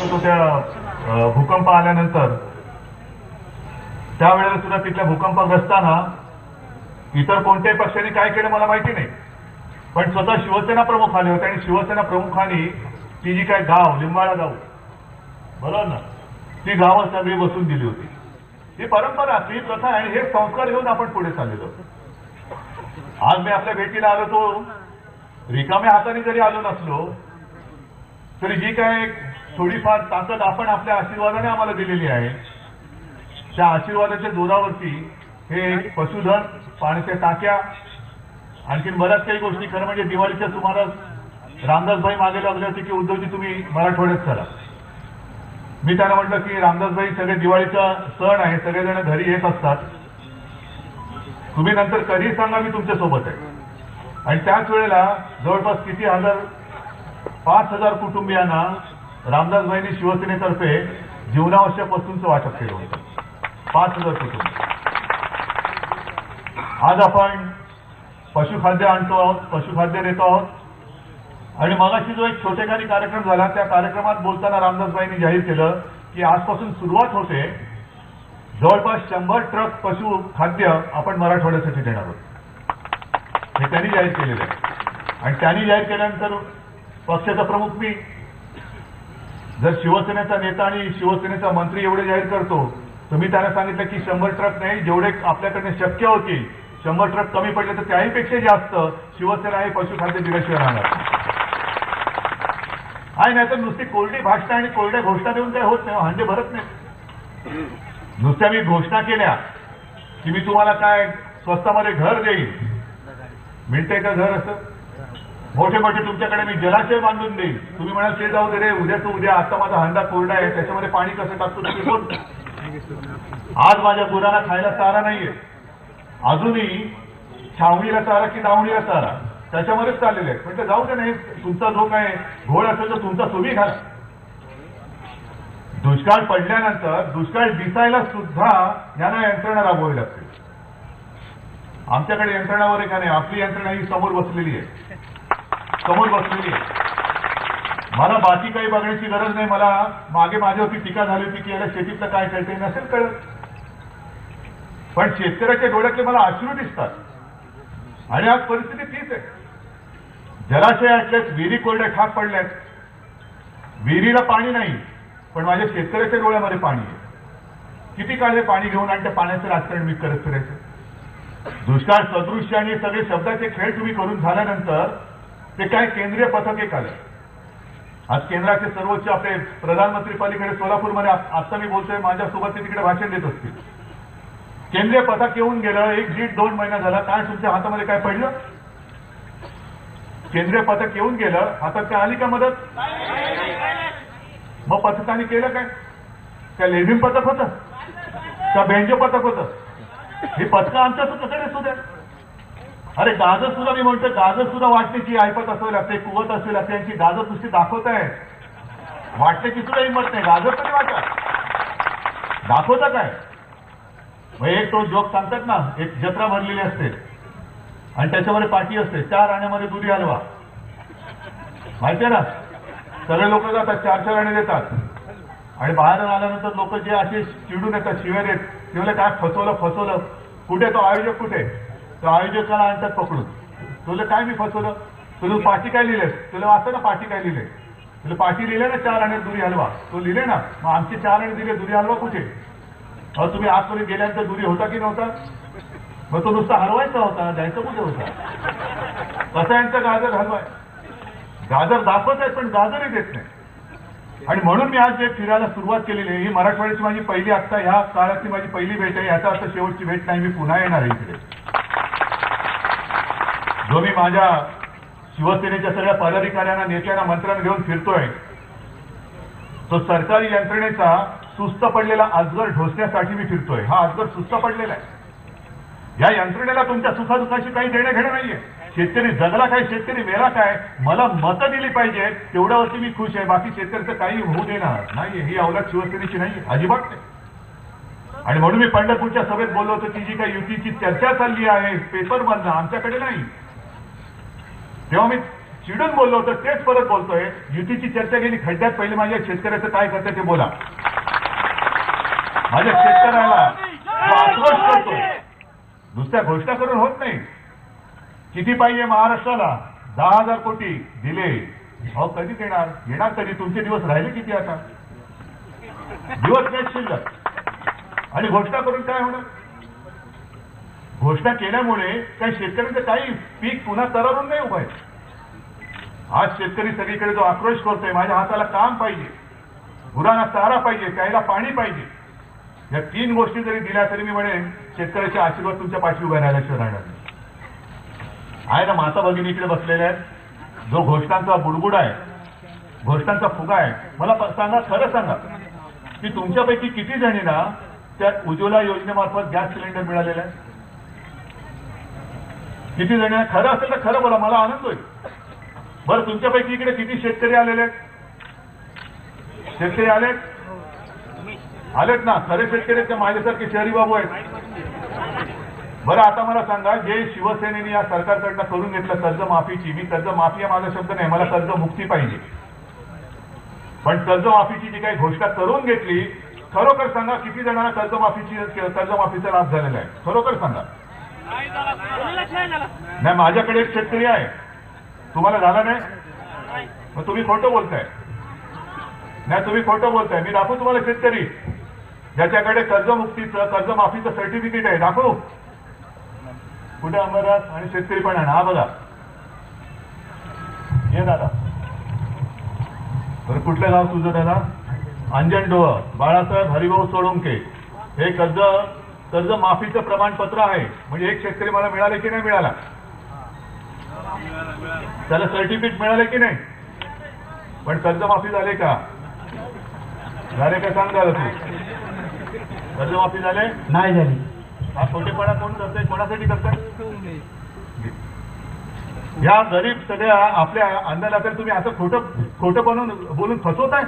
होतो त्या भूकंप आल्यानंतर, त्यावेळेला सुद्धा तिथल्या भूकंपग्रस्तांना इतर कोणत्याही पक्षाने काय केलं मला माहिती नाही, पण स्वतः शिवसेना प्रमुख आले होते आणि शिवसेना प्रमुखांनी ती जी काय गाव लिंबाळा गाव, बरोबर ना, ती गावं सगळी बसून दिली होती. ही परंपरा, ती प्रथा आणि हे संस्कार घेऊन आपण पुढे चाललेलो. आज मी आपल्या भेटीला आलो तो रिकाम्या हाताने जरी आलो नसलो तरी जी काय थोडीफार ताकद आपण आपल्या आशीर्वादाने आम्हाला दिलेली आहे, त्या आशीर्वादाच्या जोरावरती हे पशुधन, पाण्याच्या टाक्या, आणखीन बऱ्याच काही गोष्टी. खरं म्हणजे दिवाळीच्या सुमारास रामदासभाई मागे लागले होते की उद्धवजी तुम्ही मराठवाड्यात चला. मी त्यांना म्हटलं की रामदासभाई, सगळे दिवाळीचा सण आहे, सगळेजण घरी येत असतात, तुम्ही नंतर कधी सांगा, मी तुमच्या सोबत आहे. आणि त्याच वेळेला जवळपास किती 5,000 कुटुंबियांना रामदासभाईंनी शिवसेनेतर्फे जीवनावश्यक वस्तूंचं वाटप केलं होतं. 5,000 कुटुंब. आज आपण पशुखाद्य आणतो आहोत, पशुखाद्य देतो आहोत. आणि मगाशी जो एक छोटेखानी कार्यक्रम झाला, त्या कार्यक्रमात बोलताना रामदासभाईंनी जाहीर केलं की आजपासून सुरुवात होते, जवळपास 100 ट्रक पशुखाद्य आपण मराठवाड्यासाठी देणार आहोत. हे त्यांनी जाहीर केलेलं आहे. आणि त्यांनी जाहीर केल्यानंतर पक्षाचा प्रमुख मी, जर शिवसेनेचा नेता आणि शिवसेनेचा मंत्री एवढे जाहीर करतो, तर मी त्यांना सांगितलं की 100 ट्रक नाही, जेवढे आपल्याकडे शक्य होतील, 100 ट्रक कमी पडले तर त्याहीपेक्षा जास्त शिवसेना हे पशुखाद्य दिल्याशिवाय राहणार आहे. नाही तर नुसती कोरडी भाषणं आणि कोरड्या घोषणा देऊन काय होत नाही, हंडे भरत नाही. नुसत्या मी घोषणा केल्या की मी तुम्हाला काय स्वस्तामध्ये घर देईल, मिळतंय का घर? असं मोठे मोठे तुमच्याकडे मी जलाशय बांधून देईल, तुम्ही म्हणाल ते जाऊ दे रे, उद्या तू उद्या, आता माझा हंडा कोरडा आहे, त्याच्यामध्ये पाणी कसं टाकतो तुम्ही बोल. आज माझ्या गुरांना खायला चारा नाहीये, अजूनही छावणीला चारा की दावणीला चारा, त्याच्यामध्येच चाललेले आहेत. म्हणजे जाऊ दे नाही, तुमचा जो काय घोळ असेल तर तुमचा तुम्ही घाला. दुष्काळ पडल्यानंतर दुष्काळ दिसायला सुद्धा यांना यंत्रणा राबवावी लागते. आमच्याकडे यंत्रणा वगैरे का नाही, आपली यंत्रणा ही समोर बसलेली आहे, समोर बसलेली आहे. मला बाकी काही बघण्याची गरज नाही. मला मागे माझ्यावरती टीका झाली होती की याला शेतीतलं काय कळते, नसेल कळत, पण शेतकऱ्याच्या डोळ्यातले मला अश्रू दिसतात. आणि आज परिस्थिती तीच आहे. जलाशय असल्यास विहिरी कोरड्या ठाक पडल्यात, विहिरीला पाणी नाही, पण माझ्या शेतकऱ्याच्या डोळ्यामध्ये पाणी आहे. किती काळ हे पाणी घेऊन आणि त्या पाण्याचं राजकारण मी करत फिरायचं? दुष्काळ सदृश्य आणि सगळे शब्दाचे खेळ तुम्ही करून झाल्यानंतर ते काय केंद्रीय पथक एक आलं. आज केंद्राचे सर्वोच्च आपले प्रधानमंत्री पलीकडे सोलापूरमध्ये, आता मी बोलतोय माझ्यासोबत ते तिकडे भाषण देत असतील. केंद्रीय पथक येऊन गेलं, 1-1.5-2 महिना झाला, काय तुमच्या हातामध्ये काय पडलं? केंद्रीय पथक येऊन गेलं, हातात काय आली का मदत? मग पथकाने केलं काय? त्या लेझिम पथक होतं का बेंजो पथक होतं? ही पथकं आमच्या सुद्धा सुद्धा. अरे गाजर सुद्धा, मी म्हणतो गाजर सुद्धा वाटण्याची ऐपत असावी लागते, कुवत असावी लागते. यांची गाजर नुसती दाखवत आहे, वाटण्याची सुद्धा हिंमत नाही. गाजर तरी वाटा, दाखवता काय? मग एक तो जोक सांगतात ना, एक जत्रा भरलेली असते आणि त्याच्यामध्ये पाठी असते, 4 आण्यामध्ये दुधी हलवा, माहितीये ना? सगळे लोक जातात, 4-4 आणे देतात आणि बाहेर आल्यानंतर लोक जे असे चिडून येतात, शिव्या देत, ते म्हणजे काय फसवलं. कुठे तो आयोजक, कुठे तो आयोजकाला आणतात पकडून. तुला काय मी फसवलं? तुला पाठी काय लिहिलेस? तुला वाचतं ना पाठी काय लिहिले? तुला पाठी लिहिले ना 4 आणे दुधी हलवा, तो लिहिले ना. मग आमचे 4 आणे दिले, दुधी हलवा कुठे? अहो तुम्ही आजपर्यंत गेल्यानंतर दुधी होता की नव्हता? मग तो नुसता हलवायचा होता, द्यायचा कुठे होता? कसा यांचा गाजर हलवाय? गाजर दाखवत आहेत पण गाजरही देत नाही. आणि म्हणून मी आज जे फिरायला सुरुवात केलेली आहे, ही मराठवाड्याची माझी पहिली, आत्ता ह्या काळातली माझी पहिली भेट आहे. याचा अर्थ शेवटची भेट नाही, मी पुन्हा येणार आहे इकडे. जो मी माझ्या शिवसेनेच्या सगळ्या पदाधिकाऱ्यांना, नेत्यांना, मंत्र्यांना घेऊन फिरतोय, तो सरकारी यंत्रणेचा सुस्त पडलेला अजगर ढोसण्यासाठी मी फिरतोय. हा अजगर सुस्त पडलेला आहे. या यंत्रणेला तुमच्या सुखादुखाशी काही देणं घेणं नाहीये. शेतकरी जगला काय, शेतकरी मेला काय, मला मतं दिली पाहिजे तेवढ्यावरती मी खुश आहे. बाकी शेतकऱ्याचं काही होऊ देणार नाहीये. ही अवलाद शिवसेनेची नाही, अजिबात नाही. आणि म्हणून मी पंढरपूरच्या सभेत बोललो होतो की जी काही युतीची चर्चा चालली आहे पेपरमधनं, आमच्याकडे नाही. तेव्हा मी चिडून बोललो होतं तेच परत बोलतोय. युतीची चर्चा गेली खड्ड्यात. पहिले माझ्या शेतकऱ्याचं काय करतं ते बोला. माझ्या शेतकऱ्याला जो आक्रोश करतोय, नुसत्या घोषणा करून होत नाही. किती पाहिजे महाराष्ट्राला? 10,000 कोटी दिले. अहो कधी देणार? येणार कधी? तुमचे दिवस राहिले किती? आता दिवस नाही शिल्लक. आणि घोषणा करून काय होणार? घोषणा केल्यामुळे काही शेतकऱ्यांचं काही पीक पुन्हा तरारून नाही उभं आहे. आज शेतकरी सगळीकडे जो आक्रोश करतोय, माझ्या हाताला काम पाहिजे, गुरांना चारा पाहिजे, प्यायला पाणी पाहिजे, या 3 गोष्टी जरी दिल्या तरी मी म्हणेन शेतकऱ्याचे आशीर्वाद तुमच्या पाठी उभ्या राहिल्याशिवाय राहणार नाही. आहे ना माता भगिनी इकडे बसलेल्या आहेत. जो घोषणांचा बुडबुड आहे, घोषणांचा फुगा आहे, मला सांगा, खरं सांगा की तुमच्यापैकी किती जणींना त्या उज्ज्वला योजनेमार्फत गॅस सिलेंडर मिळालेला आहे? किती जणींना? खरं असेल तर खरं बोला, मला आनंद होईल. बरं तुमच्यापैकी इकडे किती शेतकरी आलेले आहेत? शेतकरी आलेत ना? खरे शेतकरी आहेत का माझ्यासारखे शहरी बाबू आहेत? बरं आता मला सांगा, जे शिवसेनेने या सरकारकडनं करून घेतलं कर्जमाफीची, मी कर्जमाफी हा माझा शब्द नाही, मला कर्जमुक्ती पाहिजे, पण कर्जमाफीची जी काही घोषणा करून घेतली, खरोखर सांगा किती जणांना कर्जमाफीचा लाभ झालेला आहे? खरोखर सांगा. नाही, माझ्याकडे एक शेतकरी आहे, तुम्हाला झाला नाही? मग तुम्ही खोटं बोलताय. नाही, तुम्ही खोटं बोलताय. मी दाखवू तुम्हाला शेतकरी ज्याच्याकडे कर्जमुक्तीचं कर्जमाफीचं सर्टिफिकेट आहे. दाखवू? कुठे? अंबरनाथ आणि शेतकरी पण आहे. हा बघा, हे दादा. बरं कुठलं गाव तुझं दादा? अंजनडोह. बाळासाहेब हरिभाऊ सोळंके. हे कर्जमाफीचं प्रमाणपत्र आहे. म्हणजे एक शेतकरी मला मिळाले की नाही मिळाला? त्याला सर्टिफिकेट मिळाले की नाही? पण कर्जमाफी झाले का? झाले का? सांग झालं तू. कर्जमाफी झाले? नाही झाली. हा खोटेपणा कोण करतोय? कोणासाठी करताय? या गरीब सगळ्या आपल्या अंदाजाला तुम्ही असं खोटं बोलून फसवताय.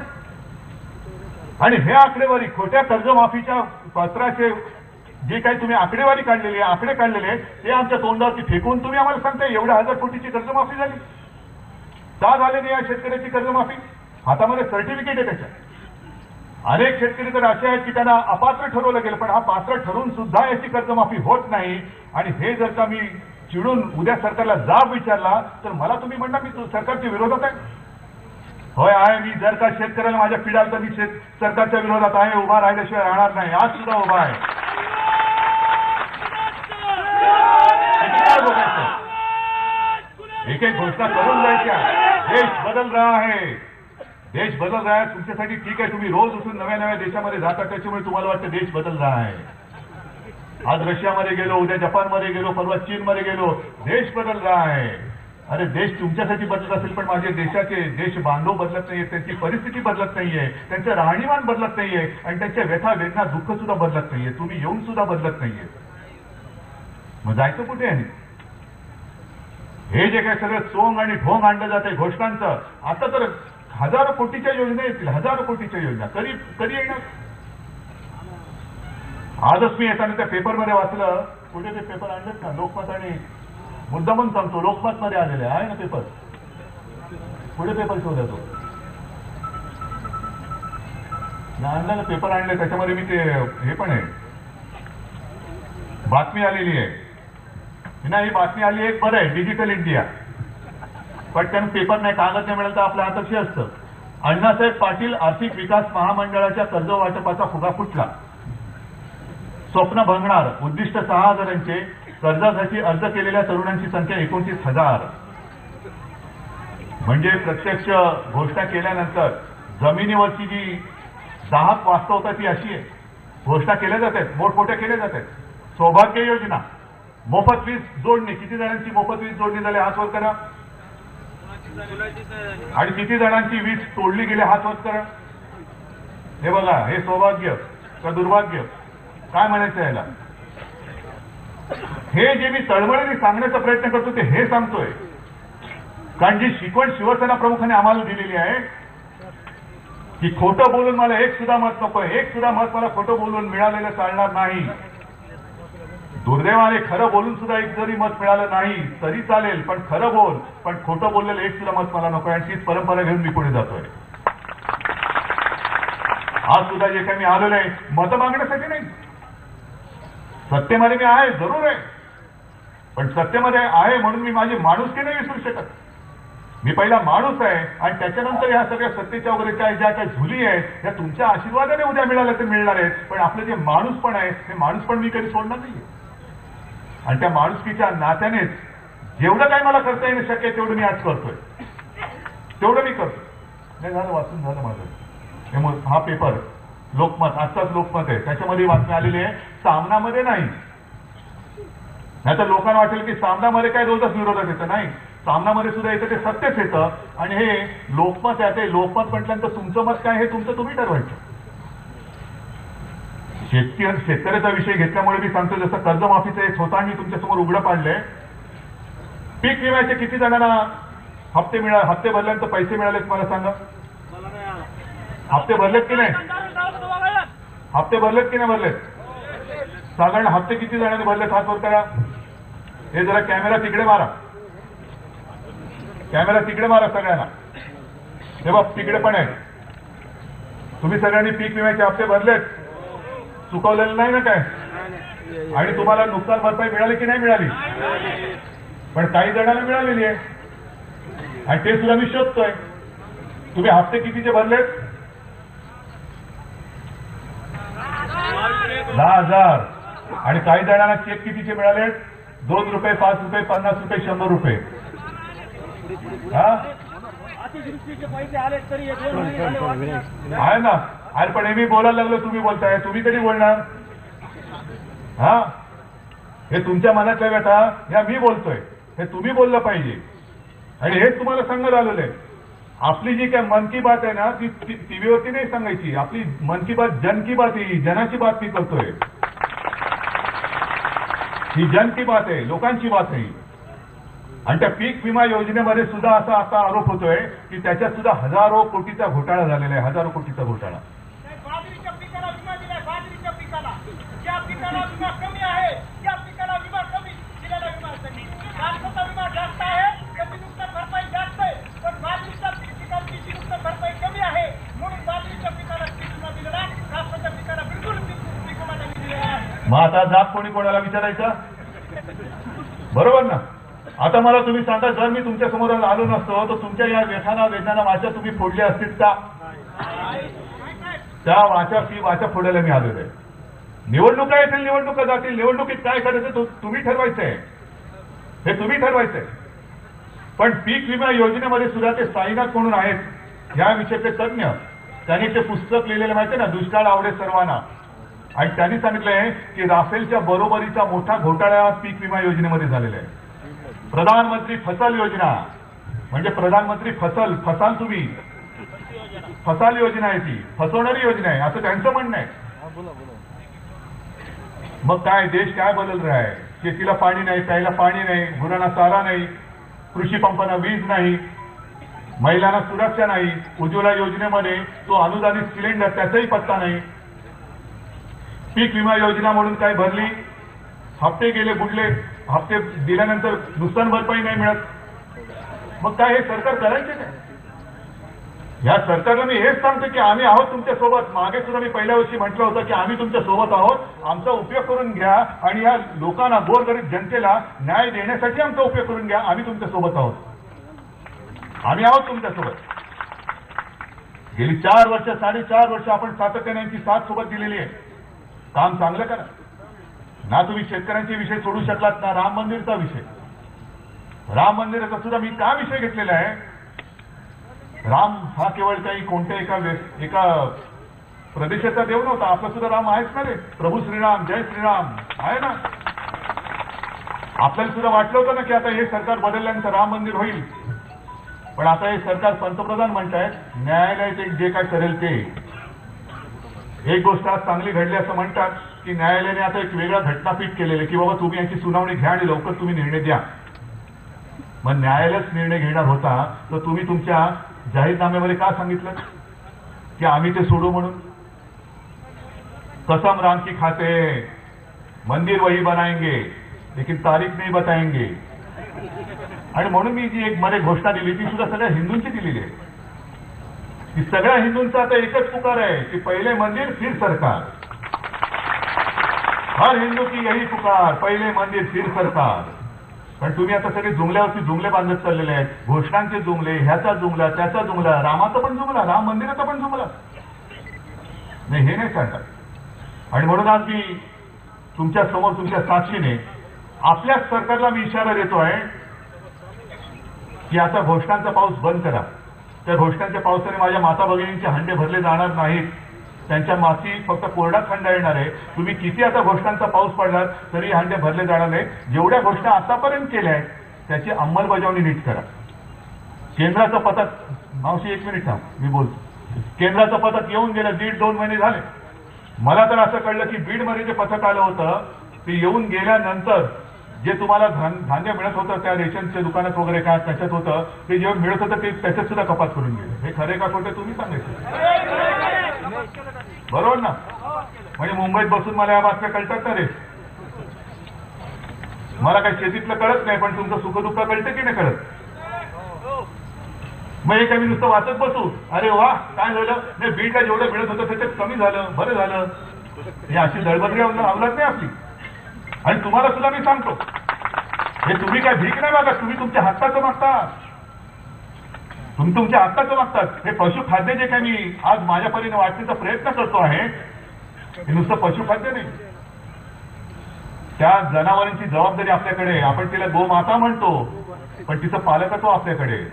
आणि हे आकडेवारी, खोट्या कर्जमाफीच्या पत्राचे जे काही तुम्ही आकडेवारी काढलेली आहे, आकडे काढलेले ते आमच्या तोंडावरती फेकून तुम्ही आम्हाला सांगताय एवढ्या 1000 कोटीची कर्जमाफी झाली. का झालेली या शेतकऱ्याची कर्जमाफी? हातामध्ये सर्टिफिकेट आहे त्याच्या. अनेक शेतकरी तर असे आहेत की त्यांना अपात्र ठरवलं गेलं, पण हा पात्र ठरून सुद्धा याची कर्जमाफी होत नाही. आणि हे जर का मी चिडून उद्या सरकारला जाब विचारला तर मला तुम्ही म्हणणार मी सरकारच्या विरोधात आहे? होय आहे. मी जर का शेतकऱ्याला माझ्या पिडाल तर मी सरकारच्या विरोधात आहे, उभा राहिल्याशिवाय राहणार नाही. आज सुद्धा उभा आहे. एक एक घोषणा करून जायच्या. देश बदल रहा है, देश बदल रहा है. तुमच्यासाठी ठीक आहे, तुम्ही रोज उठून नव्या नव्या देशामध्ये जाता, त्याच्यामुळे तुम्हाला वाटतं देश बदल रहा है. आज रशियामध्ये गेलो, उद्या जपानमध्ये गेलो, परवा चीनमध्ये गेलो, देश बदल रहा है. अरे देश तुमच्यासाठी बदलत असेल, पण माझे देश बांधव बदलत नाहीये, त्यांची परिस्थिती बदलत नाहीये, त्यांचं राहणीमान बदलत नाहीये, आणि त्यांच्या व्यथा वेदना दुःख सुद्धा बदलत नाहीये. तुम्ही येऊन सुद्धा बदलत नाहीये. मग जायचं कुठे आहे? हे जे काही सगळं चोंग आणि ढोंग आणलं जाते घोषणांचं, आता तर हजारो कोटीच्या योजना येतील. हजारो कोटीच्या योजना कधी येणार? आजच मी येताना त्या पेपरमध्ये वाचलं. कुठे ते पेपर आणलेत ना, लोकमत आणि मुद्दामून सांगतो, लोकमत मध्ये आलेले आहे ना पेपर. पुढे पेपर शोधा तो आणला ना, पेपर आणले. त्याच्यामध्ये मी ते हे पण आहे, बातमी आलेली आहे ना. ही बातमी आली एक बरं आहे, डिजिटल इंडिया. पटकन पेपर नाही, कागद नाही मिळालं तर आपल्या हाताशी असतं. अण्णासाहेब पाटील आर्थिक विकास महामंडळाच्या कर्ज वाटपाचा फुगा फुटला. स्वप्न भंगणार. उद्दिष्ट 6000चे. कर्जासाठी अर्ज केलेल्या तरुणांची संख्या 29,000. म्हणजे प्रत्यक्ष घोषणा केल्यानंतर जमिनीवरची जी दाहक वास्तवता ती अशी आहे. घोषणा केल्या जातात, मोठमोठ्या केल्या जातात. सौभाग्य योजना, मोफत वीज जोडणी. किती जणांची मोफत वीज जोडणी झाली? हात वर करा. आणि किती जणांची वीज तोडली गेली? हात वर करा. हे बघा, हे सौभाग्य का दुर्भाग्य? काय म्हणायचं याला? हे जे मी तळमळीने सांगण्याचा प्रयत्न करतो ते हे सांगतोय, कारण जी शिकवण शिवसेना प्रमुखांनी आम्हाला दिलेली आहे की खोटं बोलून मला एक सुद्धा मत नकोय, एक सुद्धा मत मला खोटं बोलून मिळालेलं चालणार नाही. दुर्दैवाने खरं बोलून सुद्धा एक जरी मत मिळालं नाही तरी चालेल, पण खरं बोल, पण खोटं बोललेलं एक सुद्धा मत मला नको. आणि तीच परंपरा घेऊन मी पुढे जातोय. आज सुद्धा जे काही मी आलेलो आहे मत मागण्यासाठी नाही. सत्तेमध्ये मी आहे, जरूर आहे, पण सत्तेमध्ये आहे म्हणून मी माझी माणुसकी नाही विसरू शकत. मी पहिला माणूस आहे आणि त्याच्यानंतर ह्या सगळ्या सत्तेच्या वगैरे ज्या काही झुली आहेत त्या तुमच्या आशीर्वादाने उद्या मिळाल्या ते मिळणार आहेत. पण आपलं जे माणूस पण आहे ते माणूस पण मी कधी सोडणार नाहीये. आणि त्या माणुसकीच्या नात्यानेच जेवढं काही मला करता येणं शक्य आहे तेवढं मी आज करतोय, तेवढं मी करतोय. नाही झालं, वाचून झालं माझं. हा पेपर लोकमत, आजचाच लोकमत आहे, त्याच्यामध्ये बातमी आलेली आहे सामनामध्ये नाही. नाहीतर लोकांना वाटेल की सामनामध्ये काय रोजच विरोधात येतं. नाही, सामनामध्ये सुद्धा येतं ते सत्यच येतं. आणि हे लोकमत आहे, ते लोकमत म्हटल्यानंतर तुमचं मत काय हे तुमचं तुम्ही ठरवायचं. शेतकऱ्याचा विषय घेतल्यामुळे मी सांगतो, जसं कर्जमाफीचं एक होता मी तुमच्यासमोर उघडं पाडलंय. पीक विम्याचे किती जणांना हप्ते भरल्यानंतर पैसे मिळालेत मला सांगा. हप्ते भरलेत की नाही? हप्ते भरलेत की नाही भरलेत? साधारण हप्ते किती जणांनी भरलेत हात वर करा. हे जरा कॅमेरा तिकडे मारा, कॅमेरा तिकडे मारा सगळ्यांना. हे बघ तिकडे पण आहे. तुम्ही सगळ्यांनी पीक विम्याचे हप्ते भरलेत, चुकवलेलं नाही ना काय? आणि तुम्हाला नुकसान भरपाई मिळाली की नाही मिळाली? पण काही जणांना मिळालेली आहे आणि ते सुद्धा मी शोधतोय. तुम्ही हप्ते कितीचे भरलेत? 10,000. आणि काही जणांना चेक कितीचे मिळाले? 2 रुपये, 5 रुपये, 50 रुपये, 100 रुपये. हा आहे ना. अरे पण हे मी बोलायला लागलो, तुम्ही बोलताय, तुम्ही कधी बोलणार? हा, हे तुमच्या मनातल्या व्यथा या मी बोलतोय, हे तुम्ही बोललं पाहिजे. आणि हेच तुम्हाला सांगत आलेलं आहे. आपली जी काय मन की बात आहे ना ती टीव्हीवरती नाही सांगायची. आपली मन की बात जन की बात आहे, जनाची बात मी करतोय. ही जन की बात आहे, लोकांची बात आहे. आणि त्या पीक विमा योजनेमध्ये सुद्धा असा आता आरोप होतोय की त्याच्यात सुद्धा हजारो कोटीचा घोटाळा झालेला आहे. हजारो कोटीचा घोटाळा. बाजरीच्या पिकाला विमा दिलाय, बाजरीच्या पिकाला ज्या पिकाला विमा कमी आहे त्या पिकाला विमा कमी दिलेला विमा कमी. कापसाचा विमा जास्त आहे, त्याची नुकसान भरपाई जास्त आहे, पण बाजरीच्या पिकाची जी नुकसान भरपाई कमी आहे म्हणून बाजरीच्या पिकाला पीक विमा दिलेला, कापसाच्या पिकाला बिलकुल पीक विमा नाही दिलेला. मग आता जात कोणी कोणाला विचारायचा? बरोबर ना. आता मला तुम्ही सांगा, जर मी तुमच्या समोर आलो नसतो तर तुमच्या या व्यथाना वेदना वाचा तुम्ही फोडल्या असतील का? त्या वाचा फोडायला मी आलेलो आहे. निवडणुका येतील, निवडणुका जातील, निवडणुकीत काय करायचं तुम्ही ठरवायचंय, हे तुम्ही ठरवायचंय. पण पीक विमा योजनेमध्ये सुद्धा ते साईनाथ म्हणून आहेत, ह्या विषयाचे तज्ञ, त्यांनी ते पुस्तक लिहिलेलं माहितीये ना, दुष्काळ आवडे सर्वांना. आणि त्यांनी सांगितलंय की राफेलच्या बरोबरीचा मोठा घोटाळा पीक विमा योजनेमध्ये झालेला आहे. प्रधानमंत्री फसल योजना म्हणजे प्रधानमंत्री फसाल तुम्ही, फसाल योजना आहे ती, फसवणारी योजना आहे असं त्यांचं म्हणणं आहे. मग काय देश काय बदल रहा आहे? शेतीला पाणी नाही, प्यायला पाणी नाही, गुरांना चारा नाही, कृषी पंपांना वीज नाही, महिलांना सुरक्षा नाही, उज्ज्वला योजनेमध्ये तो अनुदानित सिलेंडर त्याचाही पत्ता नाही. पीक विमा योजना म्हणून काय भरली, हप्ते गेले बुडले, हप्ते दिल्यानंतर नुकसान भरपाई नाही मिळत. मग काय हे सरकार करायचे काय? या सरकारला मी हेच सांगतो की आम्ही आहोत तुमच्या सोबत. मागे सुद्धा मी पहिल्या वर्षी म्हटलं होतं की आम्ही तुमच्या सोबत आहोत, आमचा उपयोग करून घ्या आणि या लोकांना, गोरगरीब जनतेला न्याय देण्यासाठी आमचा उपयोग करून घ्या. आम्ही तुमच्या सोबत आहोत, आम्ही आहोत तुमच्या सोबत. गेली 4 वर्ष, 4.5 वर्ष आपण सातत्याने यांची साथ सोबत दिलेली आहे. काम चांगलं करा ना. तुम्ही शेतकऱ्यांचे विषय सोडू शकलात ना, राम मंदिरचा विषय, राम मंदिराचा सुद्धा मी का विषय घेतलेला आहे? राम हा केवळ काही कोणत्या एका प्रदेशाचा देव नव्हता. आपला सुद्धा राम आहेच ना रे. प्रभू श्रीराम, जय श्रीराम आहे ना. आपल्याला सुद्धा वाटलं होतं ना की आता हे सरकार बदलल्यानंतर राम मंदिर होईल. पण आता हे सरकार पंतप्रधान म्हणतायत न्यायालय जे काय करेल ते. एक गोष्ट आज चांगली घडली असं म्हणतात की न्यायालयाने आता एक वेगळा घटनापीठ केलेलं की बाबा तुम्ही यांची सुनावणी घ्या आणि लवकर तुम्ही निर्णय द्या. मग न्यायालयच निर्णय घेणार होता तर तुम्ही तुमच्या जाहीरनाम्यामध्ये का सांगितलं की आम्ही ते सोडू म्हणून? कसम राम की खाते, मंदिर वही बनाएंगे लेकिन तारीख नहीं बताएंगे. आणि म्हणून मी जी एक मध्ये घोषणा दिली ती सुद्धा सगळ्या हिंदूंची दिलेली आहे की सगळ्या हिंदूंचा आता एकच पुकार आहे की पहिले मंदिर फिर सरकार. हर हिंदू की यही पुकार, पहिले मंदिर फिर सरकार. पण तुम्ही आता सगळे जुमल्यावरती जुमले बांधत चाललेले आहेत. घोषणांचे जुमले, ह्याचा जुमला त्याचा जुमला, रामाचा पण जुमला, राम मंदिराचा पण जुमला. नाही, हे नाही चालणार. आणि म्हणून आज मी तुमच्या समोर तुमच्या साक्षीने आपल्याच सरकारला मी इशारा देतोय की आता घोषणांचा पाऊस बंद करा. त्या घोषणांच्या पावसाने माझ्या माता भगिनींचे हंडे भरले जाणार नाहीत. त्यांच्या माती फक्त कोरडा खंड येणार आहे. तुम्ही किती आता घोषणांचा पाऊस पडला तरी हंडे भरले जाणार नाही. जेवढ्या घोषणा आतापर्यंत केल्या आहेत त्याची अंमलबजावणी नीट करा. केंद्राचं पथक, मावशी एक मिनिट थांब, मी बोलतो. केंद्राचं पथक येऊन गेलं, 1.5-2 महिने झाले. मला तर असं कळलं की बीडमध्ये जे पथक आलं होतं ते येऊन गेल्यानंतर जे तुम्हाला धान्य मिळत होतं त्या रेशनच्या दुकानात वगैरे काय त्याच्यात होतं ते जेव्हा मिळत होतं ते त्याच्यात सुद्धा कपात करून गेले. हे खरे का खोटे तुम्ही सांगायचं, बरोबर ना? म्हणजे मुंबईत बसून मला या बातम्या कळतात ना रे. मला काही शेतीतलं कळत नाही पण तुमचं सुखदुःख कळतं की नाही कळत? मग हे काय मी नुसतं वाचत बसू, अरे वा काय झालं नाही, बीडला जेवढं मिळत होतं त्याच्यात कमी झालं, बरं झालं. ही अशी दळबद्री अवलाद नाही आपली. आणि तुम्हाला सुद्धा मी सांगतो, हे तुम्ही काय भीक नाही मागत, तुम्ही तुमच्या हक्काचं मागतात. तुम्ही तुमच्या हक्काचं मागतात. हे पशुखाद्य जे काय मी आज माझ्या परीने वाटण्याचा प्रयत्न करतो आहे हे नुसतं पशुखाद्य नाही. त्या जनावरांची जबाबदारी आपल्याकडे आहे. आपण तिला गोमाता म्हणतो पण तिचं पालकत्व आपल्याकडे.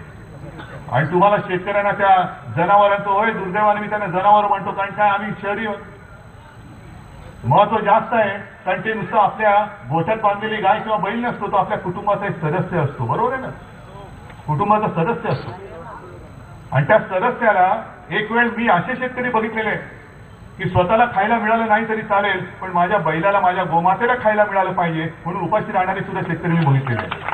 आणि तुम्हाला शेतकऱ्यांना त्या जनावरांचं, होय दुर्दैवाने मी त्यांना जनावर म्हणतो कारण काय आम्ही शहरी महत्व जास्त आहे. कारण ते नुसतं आपल्या गोठ्यात बांधलेली गाय किंवा बैल नसतो, तो आपल्या कुटुंबाचा एक सदस्य असतो. बरोबर आहे ना? कुटुंबाचा सदस्य असतो. आणि त्या सदस्याला एक वेळ मी असे शेतकरी बघितलेले की स्वतःला खायला मिळालं नाही तरी चालेल पण माझ्या बैलाला, माझ्या गोमातेला खायला मिळालं पाहिजे म्हणून उपाशी राहणारे सुद्धा शेतकरी मी बघितलेले.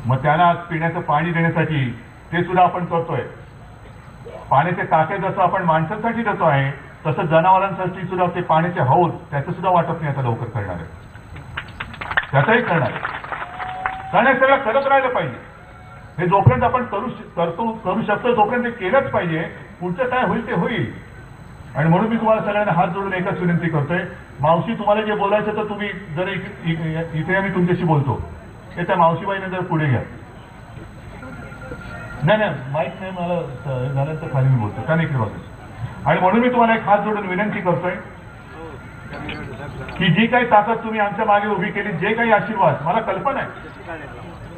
मग त्यांना आज पिण्याचं पाणी देण्यासाठी ते सुद्धा आपण करतोय. पाण्याचे टाके जसं आपण माणसांसाठी देतो आहे तसं जनावरांसाठी सुद्धा ते पाण्याचे हौद त्याचं सुद्धा वाटप मी आता लवकर करणार आहे. त्याचाही करणार आहे. कारण हे सगळं करत राहिलं पाहिजे. हे जोपर्यंत आपण करू शकतो तोपर्यंत ते केलंच पाहिजे. पुढचं काय होईल ते होईल. आणि म्हणून मी तुम्हाला सगळ्यांना हात जोडून एकच विनंती करतोय, मावशी तुम्हाला जे बोलायचं तर तुम्ही जर इथे आम्ही तुमच्याशी बोलतो ते त्या मावशीबाईने जर पुढे घ्या. नाही माहीत नाही मला झाल्यानंतर खाली मी बोलतो का नाही इकडे बघा. आणि म्हणून मी तुम्हाला एक हात जोडून विनंती करतोय की जी काही ताकद तुम्ही आमच्या मागे उभी केली, जे काही आशीर्वाद, मला कल्पना आहे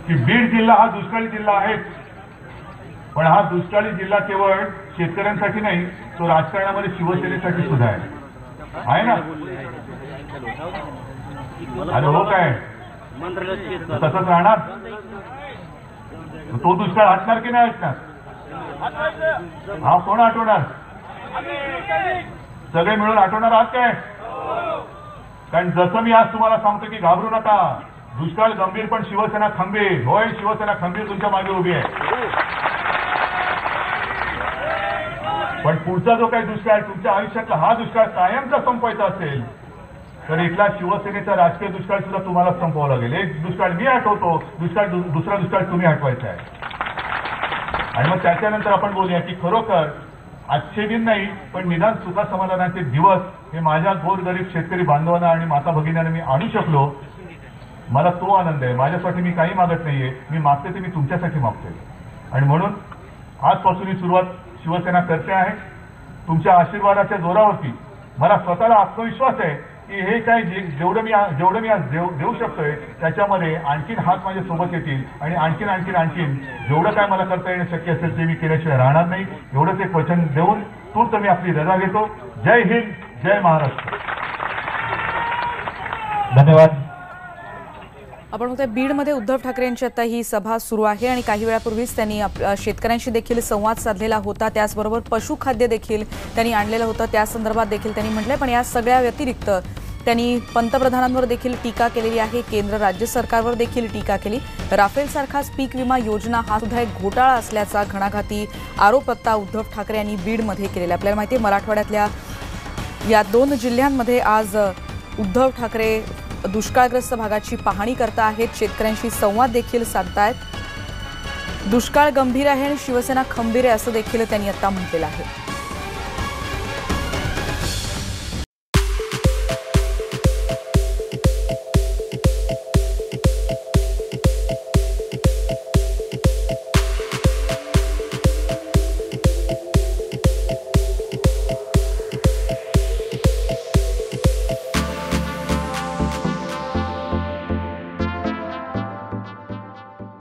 की बीड जिल्हा हा दुष्काळी जिल्हा आहे. पण हा दुष्काळी जिल्हा केवळ शेतकऱ्यांसाठी नाही, तो राजकारणामध्ये शिवसेनेसाठी सुद्धा आहे ना? अरे हो काय तसंच राहणार? तो दुष्काळ हटणार की नाही हटणार? हा कोण हटवणार? सगळे मिळून हटवणार आहात काय? कारण जसं मी आज तुम्हाला सांगतो की घाबरू नका, दुष्काळ गंभीर पण शिवसेना खंबीर. होय, शिवसेना खंबीर तुमच्या मागे उभी आहे. पण पुढचा जो काही दुष्काळ तुमच्या आयुष्यातला हा दुष्काळ कायमचा संपवायचा असेल तर इथला शिवसेनेचा राजकीय दुष्काळ सुद्धा तुम्हाला संपवावा लागेल. एक दुष्काळ मी हटवतो, दुसरा दुष्काळ तुम्ही हटवायचा आहे. आणि मग त्याच्यानंतर आपण बोलूया की खरोखर आजचे दिन नाही पण निदान सुखा समाधानाचे दिवस हे माझ्या गोरगरीब शेतकरी बांधवांना आणि माता भगिनींना मी आणू शकलो, मला तो आनंद आहे. माझ्यासाठी मी काही मागत नाहीये, मी मागते ते मी तुमच्यासाठी मागतोय. आणि म्हणून आजपासून ही सुरुवात शिवसेना करते आहे. तुमच्या आशीर्वादाच्या जोरावरती मला स्वतःला आत्मविश्वास आहे की हे काय जेवढं मी आज देऊ शकतोय त्याच्यामध्ये आणखीन हात माझ्या सोबत येतील आणि आणखीन जेवढं काय मला करता येणं शक्य असेल ते मी केल्याशिवाय राहणार नाही. एवढंच एक वचन देऊन तूर्त मी आपली रजा घेतो. जय हिंद, जय महाराष्ट्र. धन्यवाद. आपण बघतोय बीडमध्ये उद्धव ठाकरे यांची आता ही सभा सुरू आहे आणि काही वेळापूर्वीच त्यांनी शेतकऱ्यांशी देखील संवाद साधलेला होता. त्याचबरोबर पशुखाद्य देखील त्यांनी आणलेलं होतं, त्या संदर्भात देखील त्यांनी म्हटलंय. पण या सगळ्या व्यतिरिक्त त्यांनी पंतप्रधानांवर देखील टीका केलेली आहे, केंद्र राज्य सरकारवर देखील टीका केली. राफेलसारखाच पीक विमा योजना हा सुद्धा एक घोटाळा असल्याचा घणाघाती आरोप आता उद्धव ठाकरे यांनी बीडमध्ये केलेला. आपल्याला माहिती आहे मराठवाड्यातल्या या 2 जिल्ह्यांमध्ये आज उद्धव ठाकरे दुष्काळग्रस्त भागाची पाहणी करता आहेत, शेतकऱ्यांशी संवाद देखील साधतायत. दुष्काळ गंभीर आहे आणि शिवसेना खंबीर आहे असं देखील त्यांनी आता म्हटलेलं आहे.